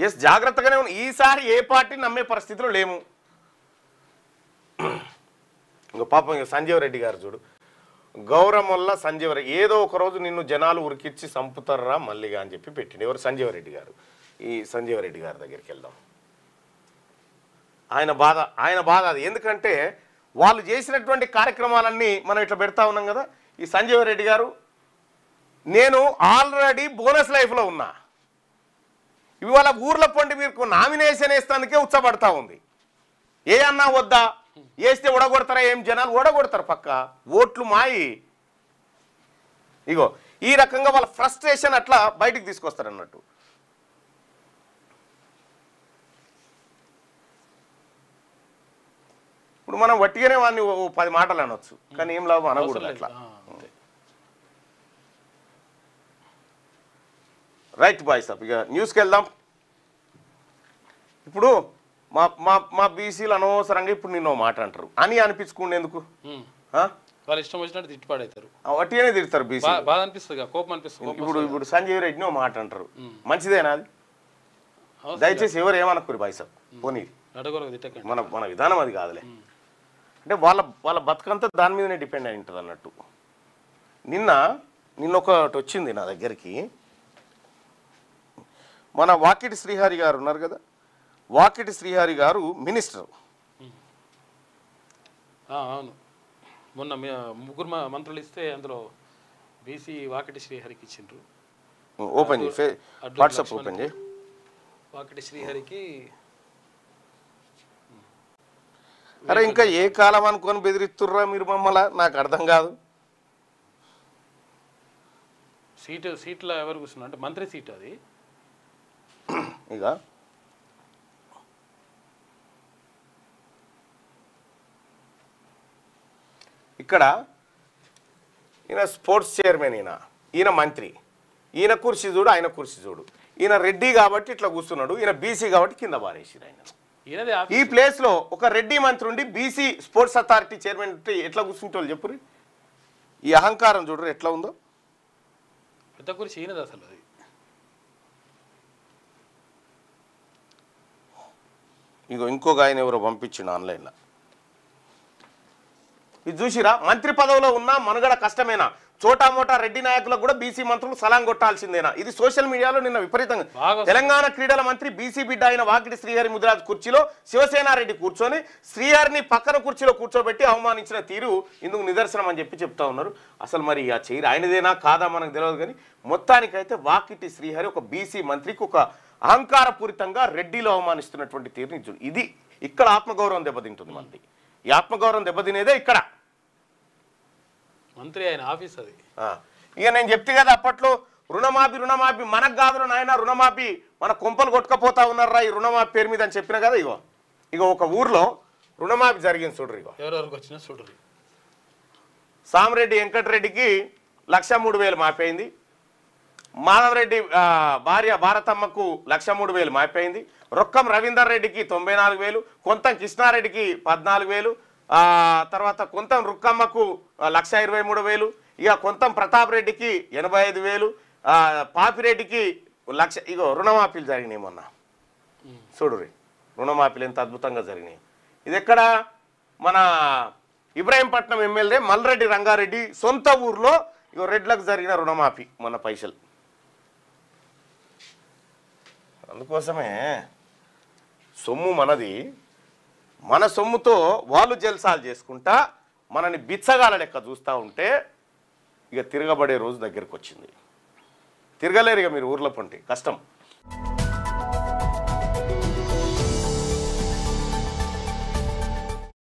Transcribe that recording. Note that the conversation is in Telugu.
ఎస్ జాగ్రత్తగానే ఉంది. ఈసారి ఏ పార్టీ నమ్మే పరిస్థితిలో లేము. ఇంకో పాపం ఇంక సంజీవ్ రెడ్డి గారు చూడు, గౌరమ్మల్ల సంజీవ రెడ్డి ఏదో ఒక రోజు నిన్ను జనాలు ఉరికిచ్చి చంపుతారా మళ్ళీగా అని చెప్పి పెట్టిండు. ఎవరు? సంజీవ రెడ్డి గారు. ఈ సంజీవ రెడ్డి గారి దగ్గరికి వెళ్దాం. ఆయన బాధ అది. ఎందుకంటే వాళ్ళు చేసినటువంటి కార్యక్రమాలన్నీ మనం ఇట్లా పెడతా ఉన్నాం కదా. ఈ సంజీవ రెడ్డి గారు, నేను ఆల్రెడీ బోనస్ లైఫ్లో ఉన్నా, ఇవాళ ఊర్ల పొండి మీరు నామినేషన్ వేస్తానికే ఉత్సపడతా ఉంది. ఏ అన్నా వద్దా, వేస్తే ఓడగొడతారా? ఏం జనాలు ఓడగొడతారు పక్క, ఓట్లు మాయి. ఇగో ఈ రకంగా వాళ్ళ ఫ్రస్ట్రేషన్ అట్లా బయటికి తీసుకొస్తారు అన్నట్టు. ఇప్పుడు మనం వట్టిగానే వాడిని 10 మాటలు అనొచ్చు, కానీ ఏం లాభం అనకూడదు అట్లా. రైట్ బాయ్స్ అప్, ఇక న్యూస్కి వెళ్దాం. ఇప్పుడు మా బీసీలు అనవసరంగా ఇప్పుడు నిన్నో మాట అంటారు అని అనిపించుకునేందుకు వాళ్ళు ఇష్టం వచ్చినట్టు తిట్టుపాడవుతారు, వట్టిగానే తిడతారు. బీసీ బాధ అనిపిస్తుంది, కోపం అనిపిస్తుంది. ఇప్పుడు సంజీవ్ రెడ్డిని ఓ మాట అంటారు, మంచిదేనా అది? దయచేసి ఎవరు ఏమనుకోరు బాయ్స్ అప్, పోనీ మన విధానం అది కాదులే. అంటే వాళ్ళ బతుకంతా దాని మీదనే డిపెండ్ అయి ఉంటుంది అన్నట్టు. నిన్న ఒకటి వచ్చింది నా దగ్గరికి. మన వాకిటి శ్రీహరి గారు ఉన్నారు కదా, వాకిటి శ్రీహరి గారు మినిస్టర్. అవును, మొన్న 3 మంత్రులు ఇస్తే అందులో బీసీ వాకిటి శ్రీహరికి ఇచ్చిండ్రు. ఓపెన్ చేయి, వాట్సాప్ ఓపెన్ చేయి. వాకిటి శ్రీహరికి అరే ఇంకా ఏ కాలం అనుకొని బెదిరిస్తుర్రా మీరు మమ్మల్ని, నాకు అర్థం కాదు. సీట్లో ఎవరు కూర్చున్నారు అంటే మంత్రి సీట్ అది. ఇక ఇక్కడ ఈయన స్పోర్ట్స్ చైర్మన్, ఈయన మంత్రి, ఈయన కుర్చీ చూడు, ఆయన కుర్చీ చూడు. ఈయన రెడ్డి కాబట్టి ఇట్లా కూర్చున్నాడు, ఈయన బీసీ కాబట్టి కింద బారేసిరు ఆయన. ఈ ప్లేస్లో ఒక రెడ్డి మంత్రి ఉండి బీసీ స్పోర్ట్స్ అథారిటీ చైర్మన్ ఎట్లా కూర్చుంటే చెప్పురు. ఈ అహంకారం చూడరు ఎట్లా ఉందో. పెద్ద కుర్చీ ఈయనది అసలు. అది ఇంకొక ఆయన ఎవరో పంపించిండు ఆన్లైన్లో. ఇది చూసిరా, మంత్రి పదవిలో ఉన్న మనుగడ కష్టమేనా? చోటామోటా రెడ్డి నాయకులకు కూడా బీసీ మంత్రులు సలాం కొట్టాల్సిందేనా? ఇది సోషల్ మీడియాలో నిన్న విపరీతంగా. తెలంగాణ క్రీడల మంత్రి బీసీ బిడ్డ అయిన వాకిటి శ్రీహరి ముదిరాజ్ కుర్చీలో శివసేనారెడ్డి కూర్చొని శ్రీహరిని పక్కన కుర్చీలో కూర్చోబెట్టి అవమానించిన తీరు ఇందుకు నిదర్శనం అని చెప్తా ఉన్నారు. అసలు మరి ఆ చైర్ ఆయనదేనా కాదా మనకు తెలియదు, కానీ మొత్తానికైతే వాకిటి శ్రీహరి ఒక బీసీ మంత్రికి ఒక అహంకారపూరితంగా రెడ్డిలో అవమానిస్తున్నటువంటి తీరుని చూడు. ఇది ఇక్కడ ఆత్మగౌరవం దెబ్బతింటుంది మనది. ఈ ఆత్మగౌరవం దెబ్బతినేదే ఇక్కడ. మంత్రి ఆయన ఆఫీస్ అది. ఇక నేను చెప్తే కదా అప్పట్లో రుణమాఫీ మనకు కాదు నాయన, రుణమాఫీ మన కొంపలు కొట్టుకపోతా ఉన్నారా ఈ రుణమాఫీ పేరు మీద అని చెప్పినా కదా. ఇగో ఒక ఊర్లో రుణమాఫీ జరిగింది చూడరు. ఎవరెవరికి వచ్చినా చూడరు. సామిరెడ్డి వెంకటరెడ్డికి 1,03,000 మాఫీ అయింది. మాధవరెడ్డి భార్య భారతమ్మకు 1,03,000 మాఫీ అయింది. రొక్కం రవీందర్ రెడ్డికి 94,000, కొంతం కృష్ణారెడ్డికి 14,000, తర్వాత కొంతం రుక్కమ్మకు 1,23,000, ఇక కొంతం ప్రతాప్ రెడ్డికి 85,000, పాపిరెడ్డికి 1,00,000. ఇగో రుణమాఫీలు జరిగినాయి మొన్న చూడు. రుణమాఫీలు ఎంత అద్భుతంగా జరిగినాయి. ఇది ఎక్కడ? మన ఇబ్రాహీంపట్నం ఎమ్మెల్యే మల్రెడ్డి రంగారెడ్డి సొంత ఊర్లో ఇగో రెడ్లకు జరిగిన రుణమాఫీ మన పైసలు. అందుకోసమే సొమ్ము మనది, మన సొమ్ముతో వాళ్ళు జల్సాలు చేసుకుంటా మనని బిచ్చగాల లెక్క చూస్తూ ఉంటే ఇక తిరగబడే రోజు దగ్గరకు వచ్చింది. తిరగలేరు ఇక మీరు ఊర్లో పొంటి కష్టం.